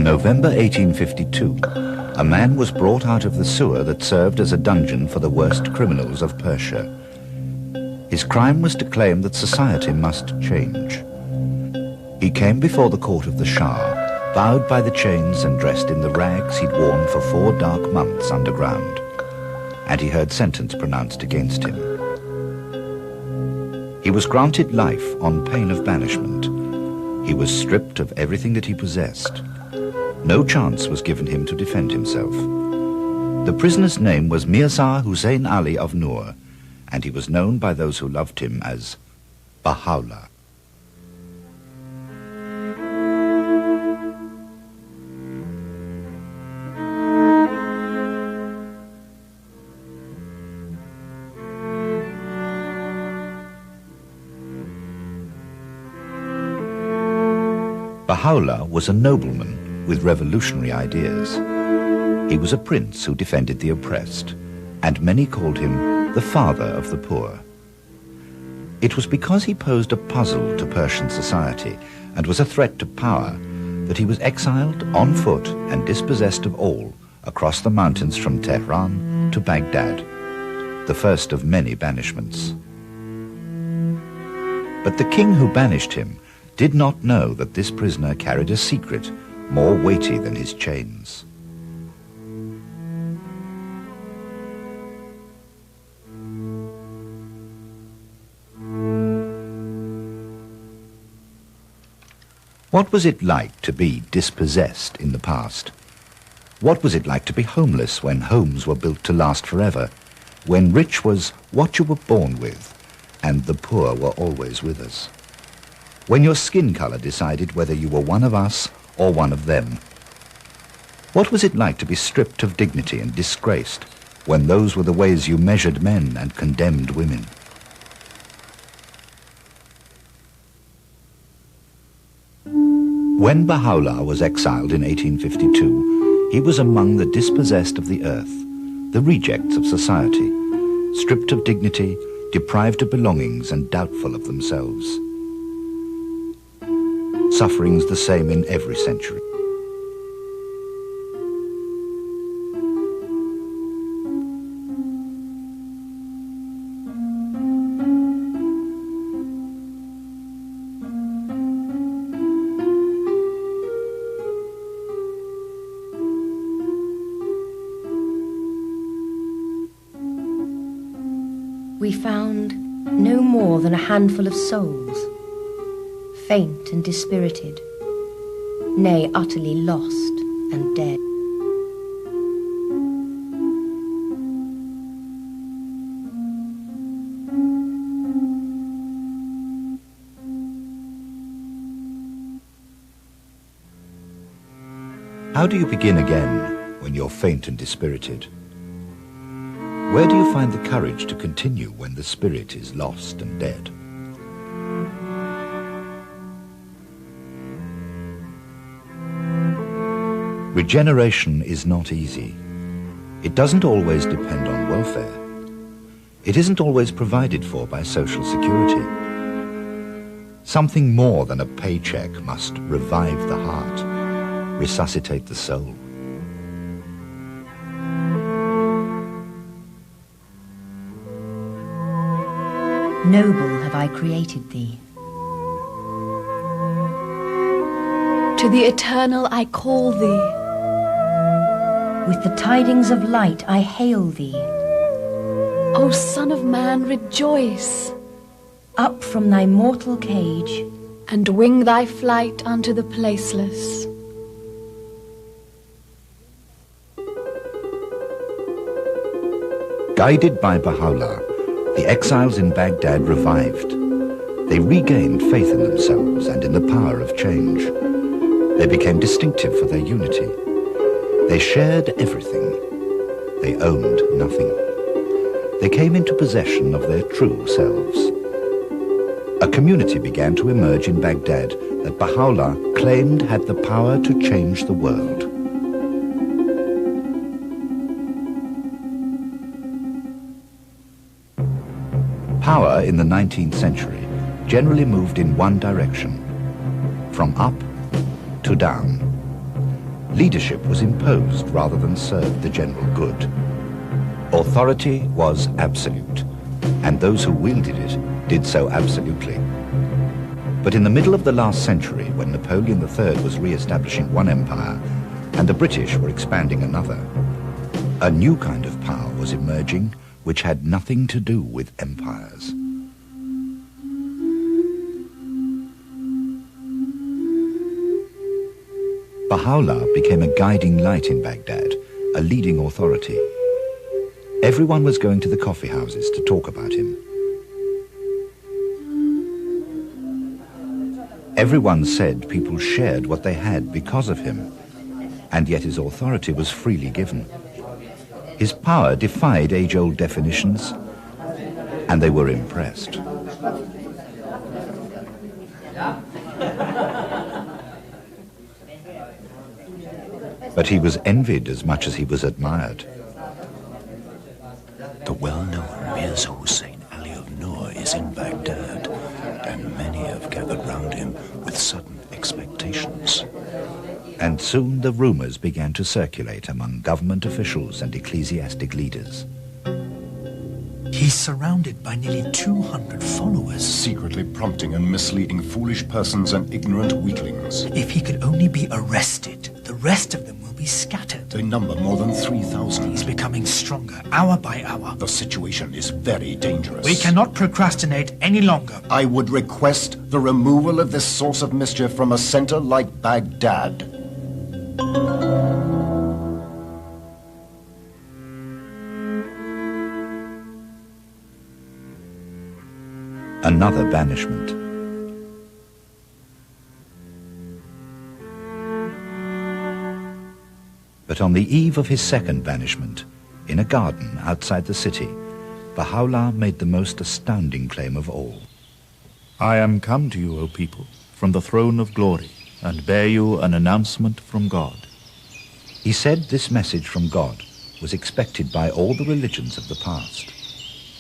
November 1852, a man was brought out of the sewer that served as a dungeon for the worst criminals of Persia. His crime was to claim that society must change. He came before the court of the Shah, bowed by the chains and dressed in the rags he'd worn for 4 dark months underground, and he heard sentence pronounced against him. He was granted life on pain of banishment. He was stripped of everything that he possessed. No chance was given him to defend himself. The prisoner's name was Mirza Hussein Ali of Noor, and he was known by those who loved him as Baha'u'llah. Baha'u'llah was a nobleman with revolutionary ideas. He was a prince who defended the oppressed, and many called him the father of the poor. It was because he posed a puzzle to Persian society and was a threat to power that he was exiled on foot and dispossessed of all across the mountains from Tehran to Baghdad, the first of many banishments. But the king who banished him did not know that this prisoner carried a secret more weighty than his chains. What was it like to be dispossessed in the past? What was it like to be homeless when homes were built to last forever, when rich was what you were born with, and the poor were always with us? When your skin color decided whether you were one of us or one of them? What was it like to be stripped of dignity and disgraced when those were the ways you measured men and condemned women? When Baha'u'llah was exiled in 1852, he was among the dispossessed of the earth, the rejects of society, stripped of dignity, deprived of belongings and doubtful of themselves. Sufferings the same in every century. We found no more than a handful of souls, faint and dispirited, nay, utterly lost and dead. How do you begin again when you're faint and dispirited? Where do you find the courage to continue when the spirit is lost and dead? Regeneration is not easy. It doesn't always depend on welfare. It isn't always provided for by social security. Something more than a paycheck must revive the heart, resuscitate the soul. Noble have I created thee. To the eternal I call thee. With the tidings of light I hail thee. O Son of Man, rejoice. Up from thy mortal cage, and wing thy flight unto the placeless. Guided by Baha'u'llah, the exiles in Baghdad revived. They regained faith in themselves and in the power of change. They became distinctive for their unity. They shared everything. They owned nothing. They came into possession of their true selves. A community began to emerge in Baghdad that Baha'u'llah claimed had the power to change the world. Power in the 19th century generally moved in one direction, from up to down. Leadership was imposed rather than served the general good. Authority was absolute, and those who wielded it did so absolutely. But in the middle of the last century, when Napoleon III was re-establishing one empire and the British were expanding another, a new kind of power was emerging which had nothing to do with empires. Baha'u'llah became a guiding light in Baghdad, a leading authority. Everyone was going to the coffee houses to talk about him. Everyone said people shared what they had because of him, and yet his authority was freely given. His power defied age-old definitions, and they were impressed. But he was envied as much as he was admired. The well-known Mirza Hussein Ali of Noor is in Baghdad, and many have gathered round him with sudden expectations. And soon the rumors began to circulate among government officials and ecclesiastic leaders. He's surrounded by nearly 200 followers. Secretly prompting and misleading foolish persons and ignorant weaklings. If he could only be arrested, the rest of them will be scattered. They number more than 3,000. He's becoming stronger, hour by hour. The situation is very dangerous. We cannot procrastinate any longer. I would request the removal of this source of mischief from a center like Baghdad. Another banishment. But on the eve of his second banishment, in a garden outside the city, Baha'u'llah made the most astounding claim of all. I am come to you, O people, from the throne of glory, and bear you an announcement from God. He said this message from God was expected by all the religions of the past.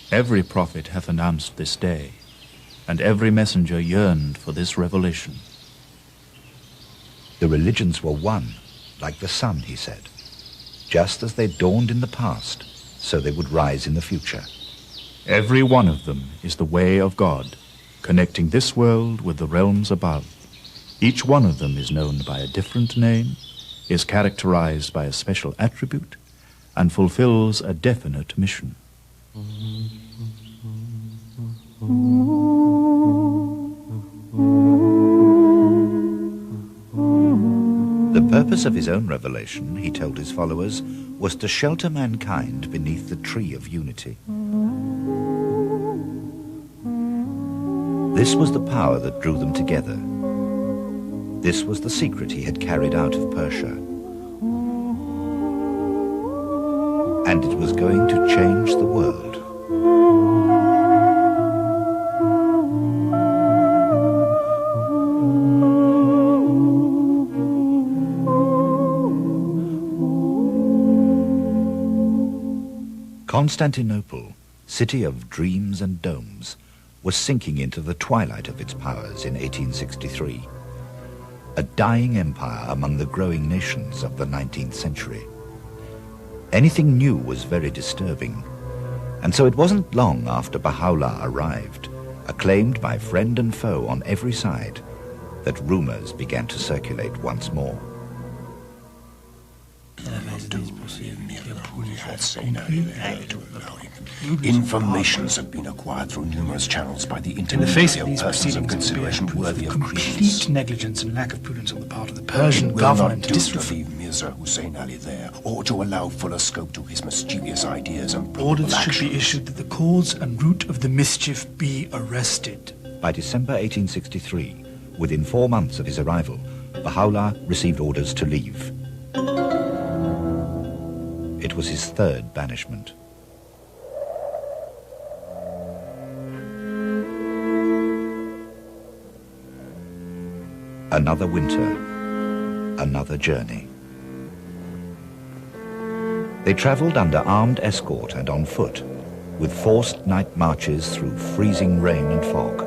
Every prophet hath announced this day, and every messenger yearned for this revelation. The religions were one, like the sun, he said. Just as they dawned in the past, so they would rise in the future. Every one of them is the way of God, connecting this world with the realms above. Each one of them is known by a different name, is characterized by a special attribute, and fulfills a definite mission. The purpose of his own revelation, he told his followers, was to shelter mankind beneath the tree of unity. This was the power that drew them together. This was the secret he had carried out of Persia. And it was going to change the world. Constantinople, city of dreams and domes, was sinking into the twilight of its powers in 1863. A dying empire among the growing nations of the 19th century. Anything new was very disturbing, and so it wasn't long after Baha'u'llah arrived, acclaimed by friend and foe on every side, that rumors began to circulate once more. Informations have been acquired through numerous channels by the In the face of intermediate these persons of proceedings, consideration proof worthy of of complete credence. negligence and lack of prudence on the part of the Persian It will government. not do to leave Mirza Hussein Ali there, or to allow fuller scope to his mischievous ideas and probable Orders should actions. be issued that the cause and root of the mischief be arrested. By December 1863, within 4 months of his arrival, Baha'u'llah received orders to leave. It was his third banishment. Another winter, another journey. They traveled under armed escort and on foot, with forced night marches through freezing rain and fog.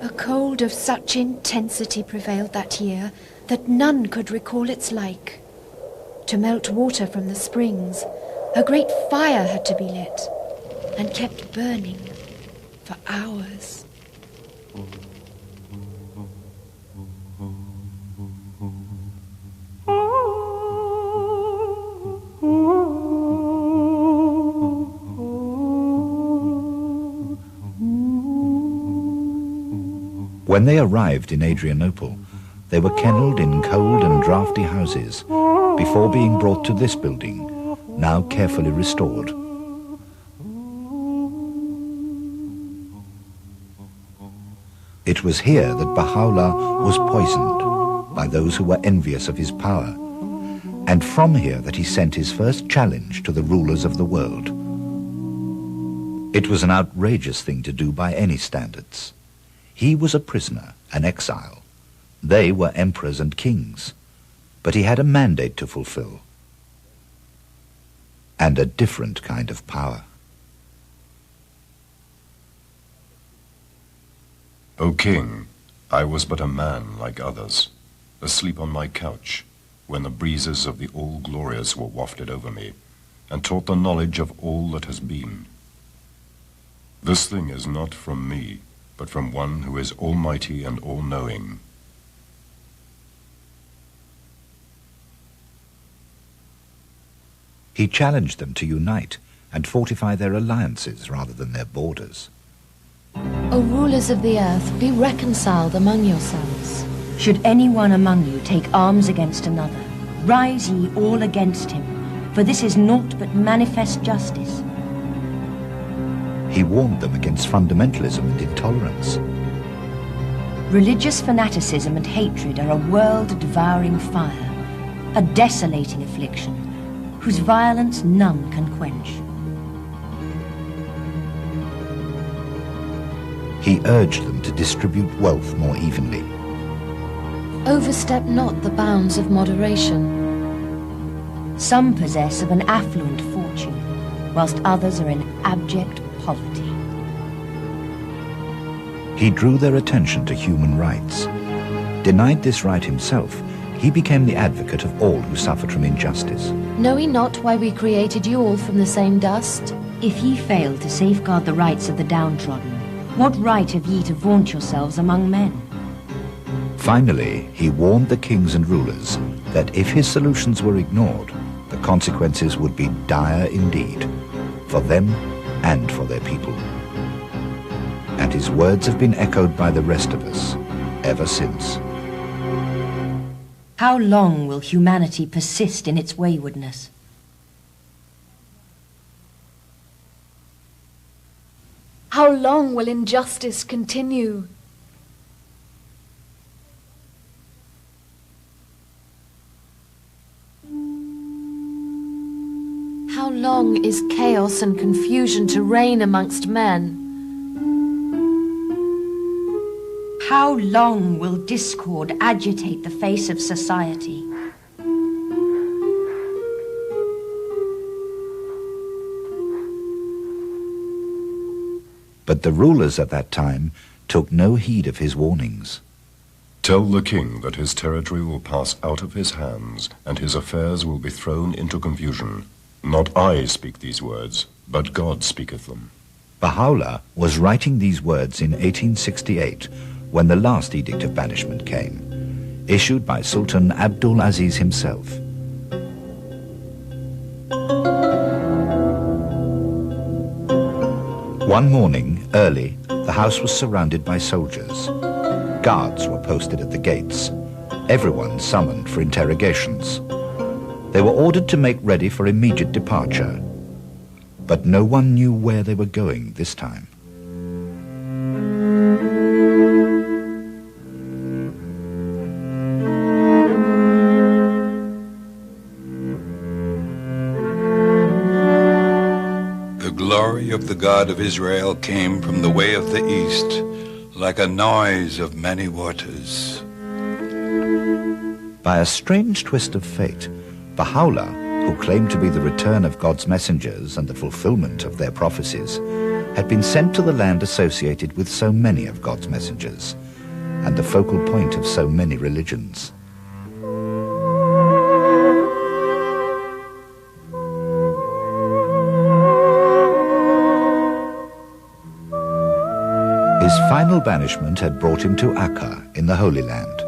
A cold of such intensity prevailed that year that none could recall its like. To melt water from the springs, a great fire had to be lit, and kept burning for hours. When they arrived in Adrianople, they were kennelled in cold and draughty houses before being brought to this building, now carefully restored. It was here that Baha'u'llah was poisoned by those who were envious of his power, and from here that he sent his first challenge to the rulers of the world. It was an outrageous thing to do by any standards. He was a prisoner, an exile. They were emperors and kings, but he had a mandate to fulfill, and a different kind of power. O king, I was but a man like others, asleep on my couch, when the breezes of the All-Glorious were wafted over me, and taught the knowledge of all that has been. This thing is not from me, but from one who is almighty and all-knowing. He challenged them to unite and fortify their alliances rather than their borders. O rulers of the earth, be reconciled among yourselves. Should any one among you take arms against another, rise ye all against him, for this is naught but manifest justice. He warned them against fundamentalism and intolerance. Religious fanaticism and hatred are a world-devouring fire, a desolating affliction, whose violence none can quench. He urged them to distribute wealth more evenly. Overstep not the bounds of moderation. Some possess of an affluent fortune, whilst others are in abject poverty. He drew their attention to human rights. Denied this right himself, he became the advocate of all who suffered from injustice. Know ye not why we created you all from the same dust? If ye fail to safeguard the rights of the downtrodden, what right have ye to vaunt yourselves among men? Finally, he warned the kings and rulers that if his solutions were ignored, the consequences would be dire indeed, for them and for their people. And his words have been echoed by the rest of us ever since. How long will humanity persist in its waywardness? How long will injustice continue? How long is chaos and confusion to reign amongst men? How long will discord agitate the face of society? But the rulers at that time took no heed of his warnings. Tell the king that his territory will pass out of his hands, and his affairs will be thrown into confusion. Not I speak these words, but God speaketh them. Baha'u'llah was writing these words in 1868 when the last edict of banishment came, issued by Sultan Abdul Aziz himself. One morning, early, the house was surrounded by soldiers. Guards were posted at the gates. Everyone summoned for interrogations. They were ordered to make ready for immediate departure, but no one knew where they were going this time. The glory of the God of Israel came from the way of the east, like a noise of many waters. By a strange twist of fate, Baha'u'llah, who claimed to be the return of God's messengers and the fulfillment of their prophecies, had been sent to the land associated with so many of God's messengers, and the focal point of so many religions. His final banishment had brought him to Akka in the Holy Land.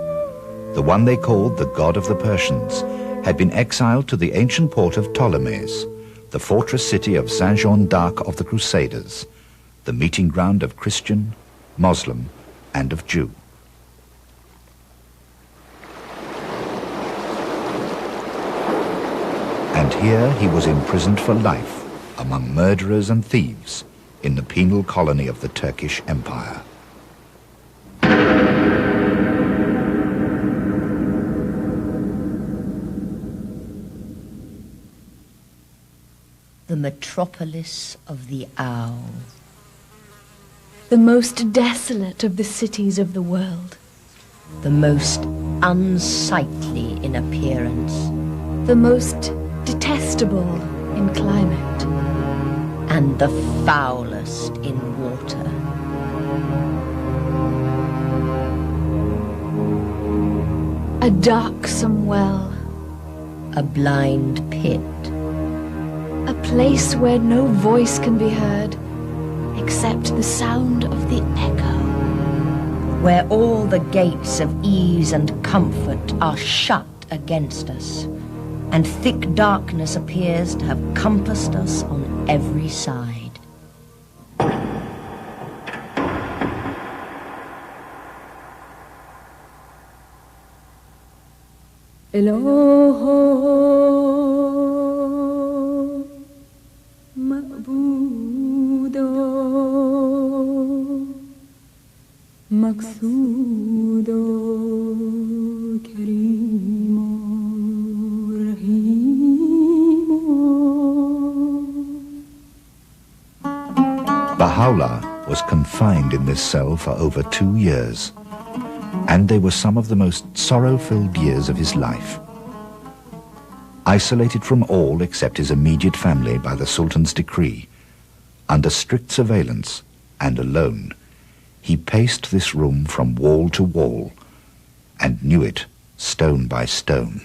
The one they called the God of the Persians had been exiled to the ancient port of Ptolemais, the fortress city of Saint Jean d'Arc of the Crusaders, the meeting ground of Christian, Muslim, and of Jew. And here he was imprisoned for life among murderers and thieves in the penal colony of the Turkish Empire. The metropolis of the owl. The most desolate of the cities of the world. The most unsightly in appearance. The most detestable in climate. And the foulest in water. A darksome well. A blind pit. A place where no voice can be heard except the sound of the echo. Where all the gates of ease and comfort are shut against us, and thick darkness appears to have compassed us on every side. Baha'u'llah was confined in this cell for over 2 years, and they were some of the most sorrow-filled years of his life. Isolated from all except his immediate family by the Sultan's decree, under strict surveillance and alone, he paced this room from wall to wall and knew it stone by stone.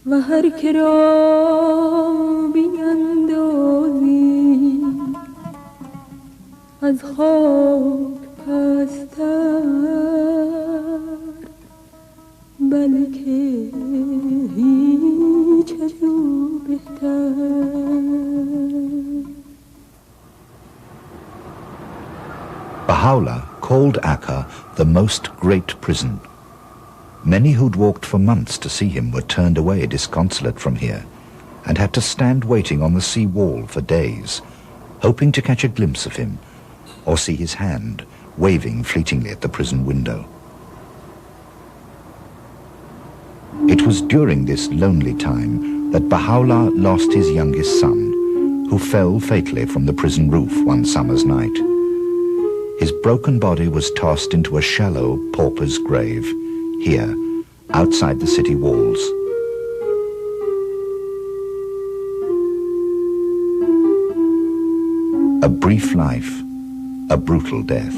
و هر که را بیندازی از خاک پستر بلکه هیچ از او بهتر. Baha'u'llah called Akka the most great prison. Many who'd walked for months to see him were turned away disconsolate from here and had to stand waiting on the sea wall for days, hoping to catch a glimpse of him or see his hand waving fleetingly at the prison window. It was during this lonely time that Baha'u'llah lost his youngest son, who fell fatally from the prison roof one summer's night. His broken body was tossed into a shallow pauper's grave here, outside the city walls. A brief life, a brutal death.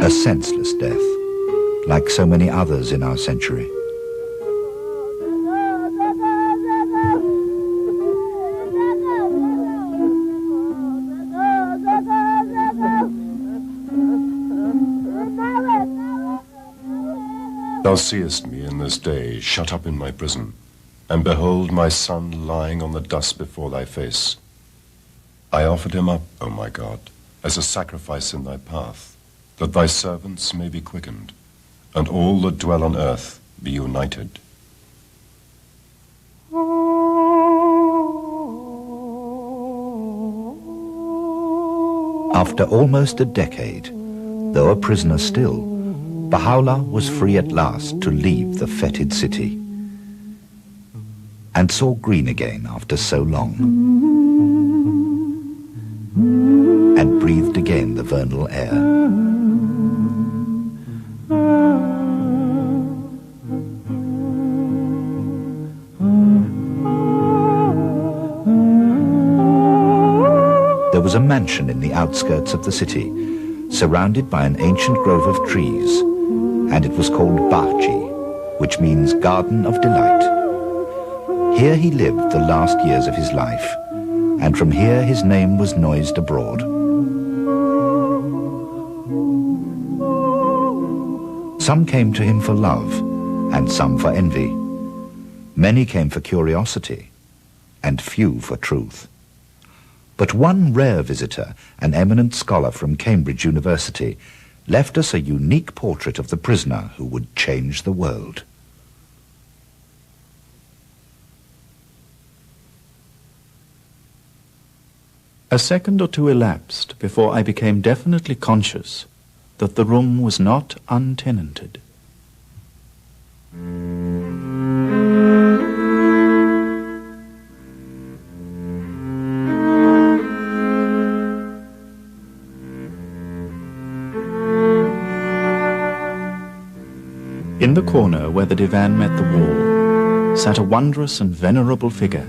A senseless death, like so many others in our century. Thou seest me in this day shut up in my prison, and behold my son lying on the dust before thy face. I offered him up, O my God, as a sacrifice in thy path, that thy servants may be quickened, and all that dwell on earth be united. After almost a decade, though a prisoner still, Baha'u'llah was free at last to leave the fetid city and saw green again after so long, and breathed again the vernal air. There was a mansion in the outskirts of the city, surrounded by an ancient grove of trees, and it was called Bahji, which means Garden of Delight. Here he lived the last years of his life, and from here his name was noised abroad. Some came to him for love, and some for envy. Many came for curiosity, and few for truth. But one rare visitor, an eminent scholar from Cambridge University, left us a unique portrait of the prisoner who would change the world. A second or two elapsed before I became definitely conscious that the room was not untenanted. In the corner where the divan met the wall sat a wondrous and venerable figure.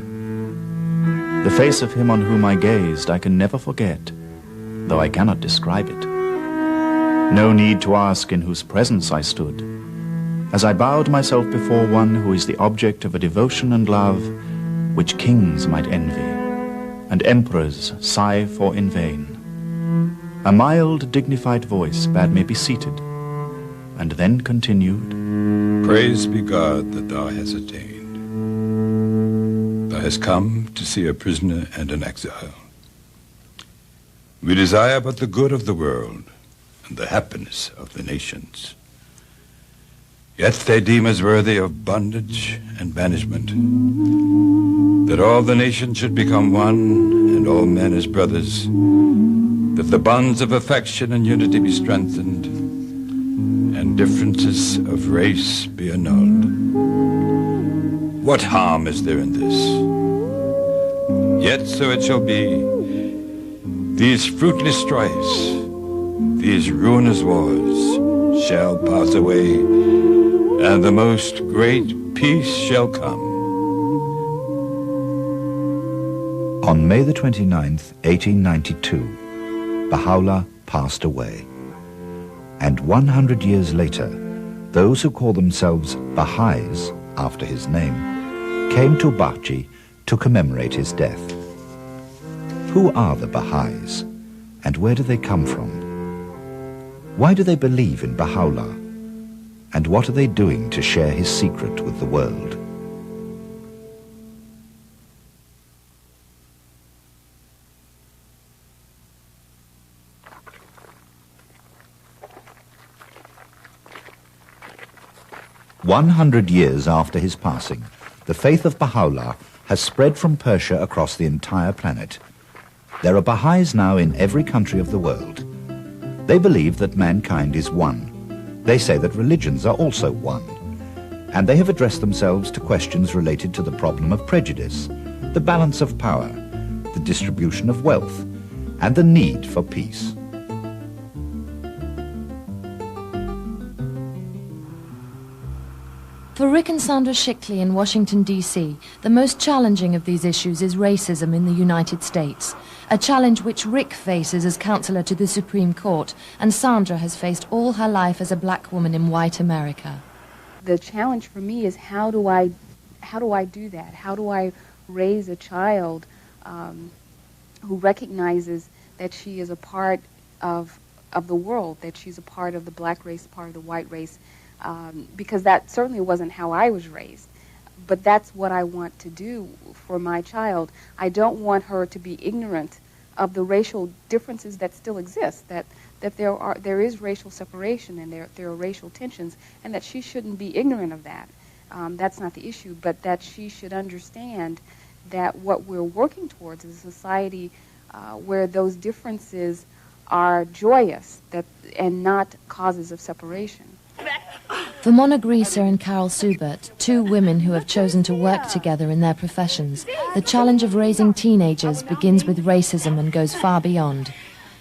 The face of him on whom I gazed I can never forget, though I cannot describe it. No need to ask in whose presence I stood, as I bowed myself before one who is the object of a devotion and love which kings might envy, and emperors sigh for in vain. A mild, dignified voice bade me be seated, and then continued, Praise be God that thou hast attained. Thou hast come to see a prisoner and an exile. We desire but the good of the world and the happiness of the nations. Yet they deem us worthy of bondage and banishment, that all the nations should become one and all men as brothers, that the bonds of affection and unity be strengthened, and differences of race be annulled. What harm is there in this? Yet so it shall be. These fruitless strifes, these ruinous wars shall pass away, and the most great peace shall come. On May the 29th, 1892, Baha'u'llah passed away. And 100 years later, those who call themselves Baha'is, after his name, came to Bahji to commemorate his death. Who are the Baha'is, and where do they come from? Why do they believe in Baha'u'llah, and what are they doing to share his secret with the world? "100 years after his passing, the faith of Baha'u'llah has spread from Persia across the entire planet. There are Baha'is now in every country of the world. They believe that mankind is one. They say that religions are also one. And they have addressed themselves to questions related to the problem of prejudice, the balance of power, the distribution of wealth, and the need for peace. For Rick and Sandra Shickley in Washington, D.C., the most challenging of these issues is racism in the United States, a challenge which Rick faces as counselor to the Supreme Court, and Sandra has faced all her life as a black woman in white America. The challenge for me is how do I do that? How do I raise a child who recognizes that she is a part of the world, that she's a part of the black race, part of the white race, because that certainly wasn't how I was raised. But that's what I want to do for my child. I don't want her to be ignorant of the racial differences that still exist, that that there is racial separation and there are racial tensions, and that she shouldn't be ignorant of that. That's not the issue, but that she should understand that what we're working towards is a society where those differences are joyous and not causes of separation. For Mona Grieser and Carol Subert, two women who have chosen to work together in their professions, the challenge of raising teenagers begins with racism and goes far beyond.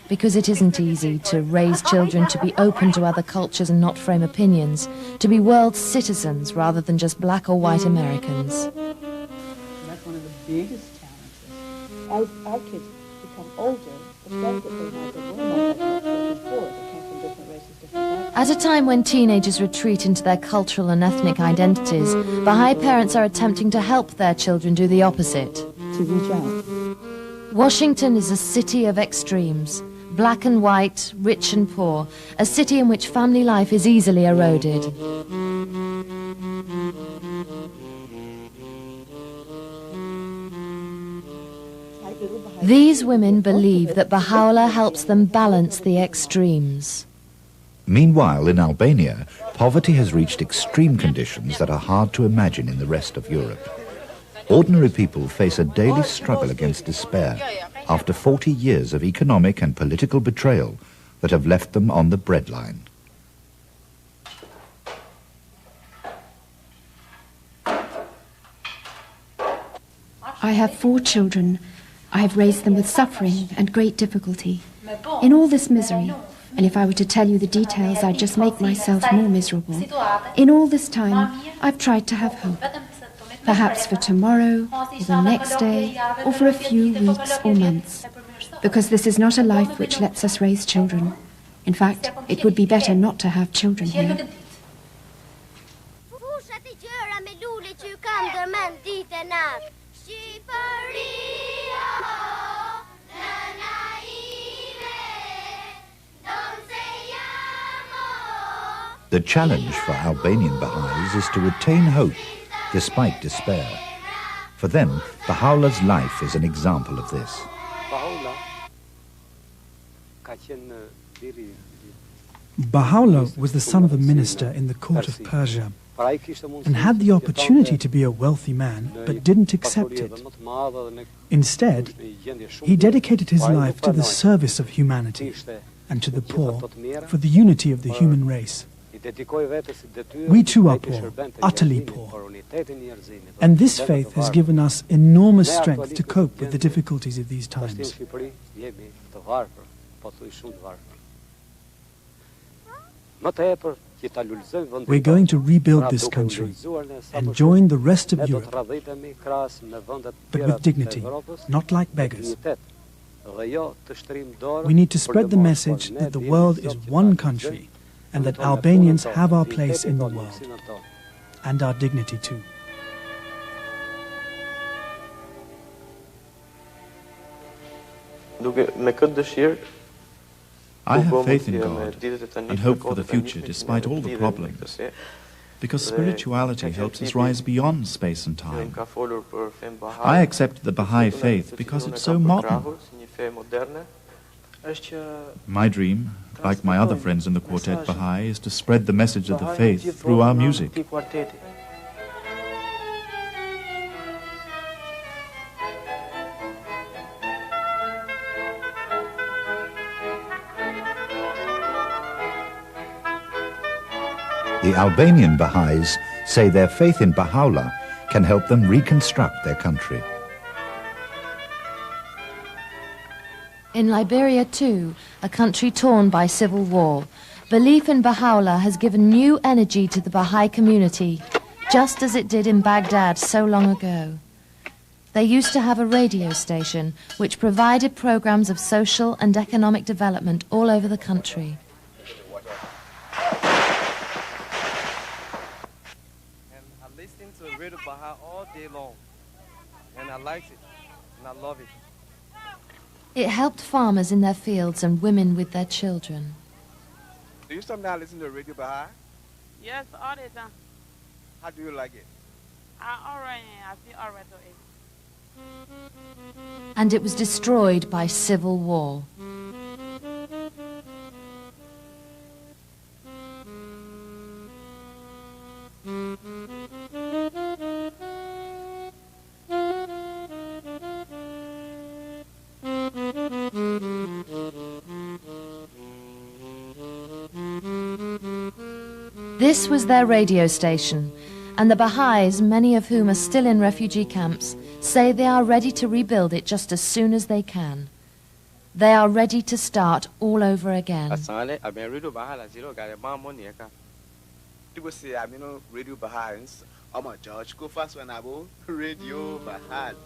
Because it isn't easy to raise children to be open to other cultures and not frame opinions, to be world citizens rather than just black or white Americans. That's one of the biggest challenges. As our kids become older, the friends that they had that were multicultural before, that came from different races, different backgrounds. At a time when teenagers retreat into their cultural and ethnic identities, Baha'i parents are attempting to help their children do the opposite. To reach out. Washington is a city of extremes. Black and white, rich and poor, a city in which family life is easily eroded. These women believe that Baha'u'llah helps them balance the extremes. Meanwhile, in Albania, poverty has reached extreme conditions that are hard to imagine in the rest of Europe. Ordinary people face a daily struggle against despair after 40 years of economic and political betrayal that have left them on the breadline. I have 4 children. I have raised them with suffering and great difficulty. In all this misery, and if I were to tell you the details, I'd just make myself more miserable. In all this time, I've tried to have hope. Perhaps for tomorrow, or the next day, or for a few weeks or months. Because this is not a life which lets us raise children. In fact, it would be better not to have children here. The challenge for Albanian Baha'is is to retain hope despite despair. For them, Baha'u'llah's life is an example of this. Baha'u'llah was the son of a minister in the court of Persia and had the opportunity to be a wealthy man, but didn't accept it. Instead, he dedicated his life to the service of humanity and to the poor for the unity of the human race. We too are poor, utterly poor. And this faith has given us enormous strength to cope with the difficulties of these times. We're going to rebuild this country and join the rest of Europe, but with dignity, not like beggars. We need to spread the message that the world is one country and that Albanians have our place in the world, and our dignity too. I have faith in God and hope for the future despite all the problems, because spirituality helps us rise beyond space and time. I accept the Baha'i faith because it's so modern. My dream, like my other friends in the Quartet Baha'i, is to spread the message of the faith through our music. The Albanian Baha'is say their faith in Baha'u'llah can help them reconstruct their country. In Liberia too, a country torn by civil war, belief in Baha'u'llah has given new energy to the Baha'i community, just as it did in Baghdad so long ago. They used to have a radio station which provided programs of social and economic development all over the country. I listened to Radio Baha'i all day long, and I liked it, and I love it. It helped farmers in their fields and women with their children. Do you sometimes listen to Radio Baha'i? Yes, all the time. How do you like it? All right, I feel all right to it. And it was destroyed by civil war. This was their radio station, and the Baha'is, many of whom are still in refugee camps, say they are ready to rebuild it just as soon as they can. They are ready to start all over again. People say I'm Radio Baha'is. I'm a George. Go fast when I go Radio Baha'is.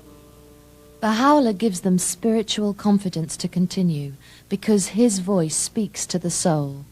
Baha'u'llah gives them spiritual confidence to continue because his voice speaks to the soul.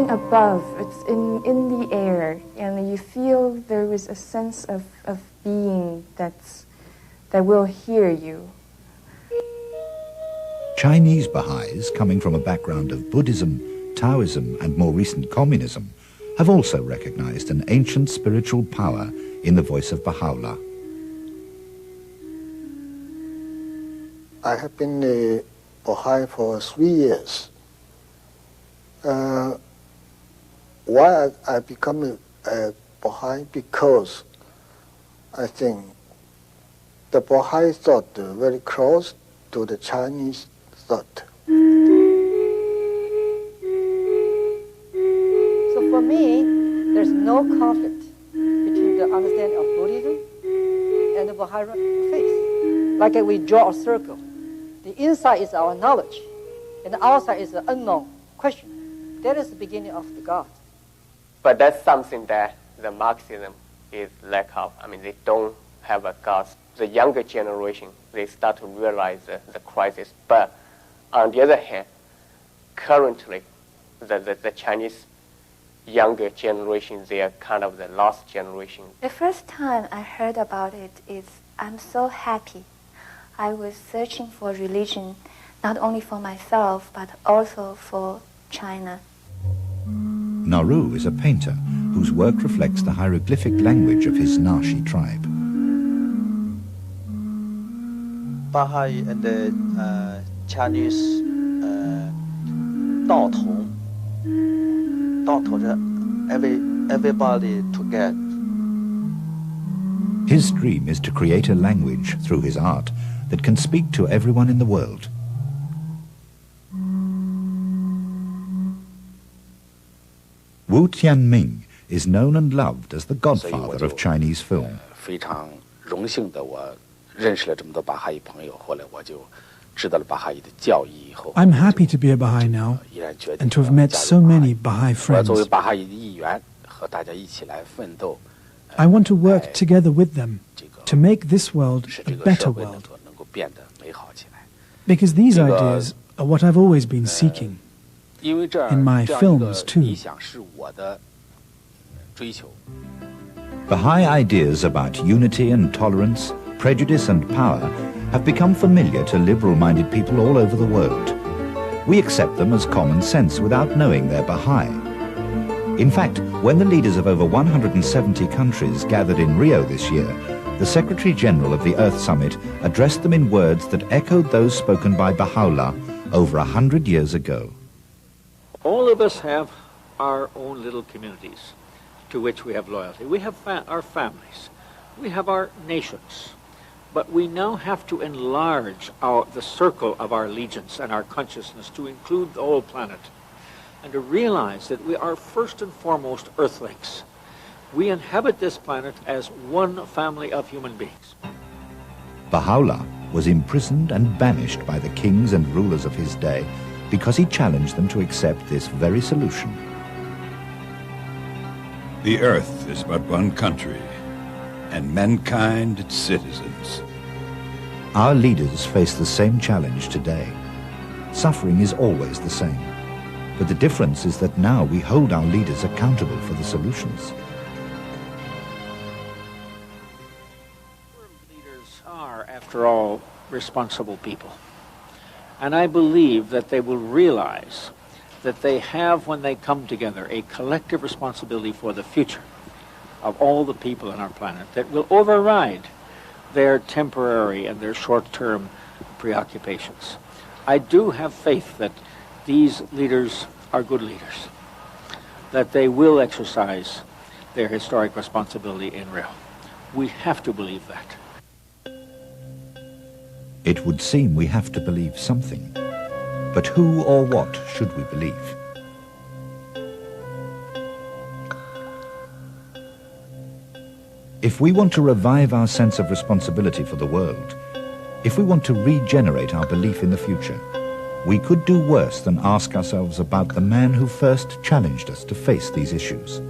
Above, it's in the air, and you feel there is a sense of being that will hear you. Chinese Baha'is, coming from a background of Buddhism, Taoism, and more recent communism, have also recognized an ancient spiritual power in the voice of Baha'u'llah. I have been a Baha'i for 3 years. Why I become a Baha'i? Because I think the Baha'i thought very close to the Chinese thought. So for me, there's no conflict between the understanding of Buddhism and the Baha'i faith. Like we draw a circle. The inside is our knowledge, and the outside is the unknown question. That is the beginning of the God. But that's something that the Marxism is lack of. I mean, they don't have a God. The younger generation, they start to realize the crisis. But on the other hand, currently, the Chinese younger generation, they are kind of the lost generation. The first time I heard about it is, I'm so happy. I was searching for religion, not only for myself, but also for China. Nauru is a painter whose work reflects the hieroglyphic language of his Nashi tribe. Baha'i and the Chinese Dao Tong, everybody together. His dream is to create a language through his art that can speak to everyone in the world. Wu Tianming is known and loved as the godfather of Chinese film. I'm happy to be a Baha'i now and to have met so many Baha'i friends. I want to work together with them to make this world a better world. Because these ideas are what I've always been seeking. In my films, too. Baha'i ideas about unity and tolerance, prejudice and power have become familiar to liberal-minded people all over the world. We accept them as common sense without knowing they're Baha'i. In fact, when the leaders of over 170 countries gathered in Rio this year, the Secretary-General of the Earth Summit addressed them in words that echoed those spoken by Baha'u'llah over 100 years ago. All of us have our own little communities to which we have loyalty. We have our families. We have our nations. But we now have to enlarge the circle of our allegiance and our consciousness to include the whole planet and to realize that we are first and foremost Earthlings. We inhabit this planet as one family of human beings. Baha'u'llah was imprisoned and banished by the kings and rulers of his day because he challenged them to accept this very solution. The earth is but one country, and mankind its citizens. Our leaders face the same challenge today. Suffering is always the same. But the difference is that now we hold our leaders accountable for the solutions. Leaders are, after all, responsible people. And I believe that they will realize that they have, when they come together, a collective responsibility for the future of all the people on our planet that will override their temporary and their short-term preoccupations. I do have faith that these leaders are good leaders, that they will exercise their historic responsibility in real. We have to believe that. It would seem we have to believe something. But who or what should we believe? If we want to revive our sense of responsibility for the world, if we want to regenerate our belief in the future, we could do worse than ask ourselves about the man who first challenged us to face these issues.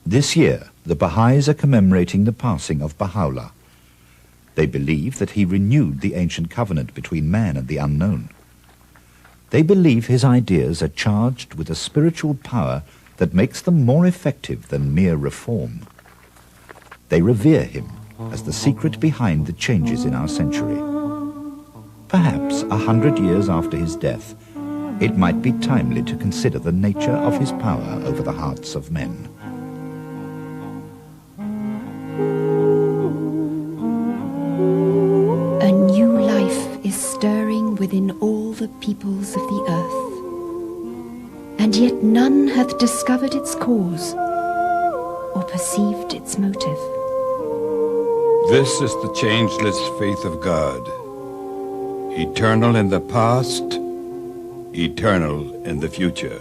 This year, the Baha'is are commemorating the passing of Baha'u'llah. They believe that he renewed the ancient covenant between man and the unknown. They believe his ideas are charged with a spiritual power that makes them more effective than mere reform. They revere him as the secret behind the changes in our century. Perhaps 100 years after his death, it might be timely to consider the nature of his power over the hearts of men. A new life is stirring within all the peoples of the earth, and yet none hath discovered its cause or perceived its motive. This is the changeless faith of God, eternal in the past, eternal in the future.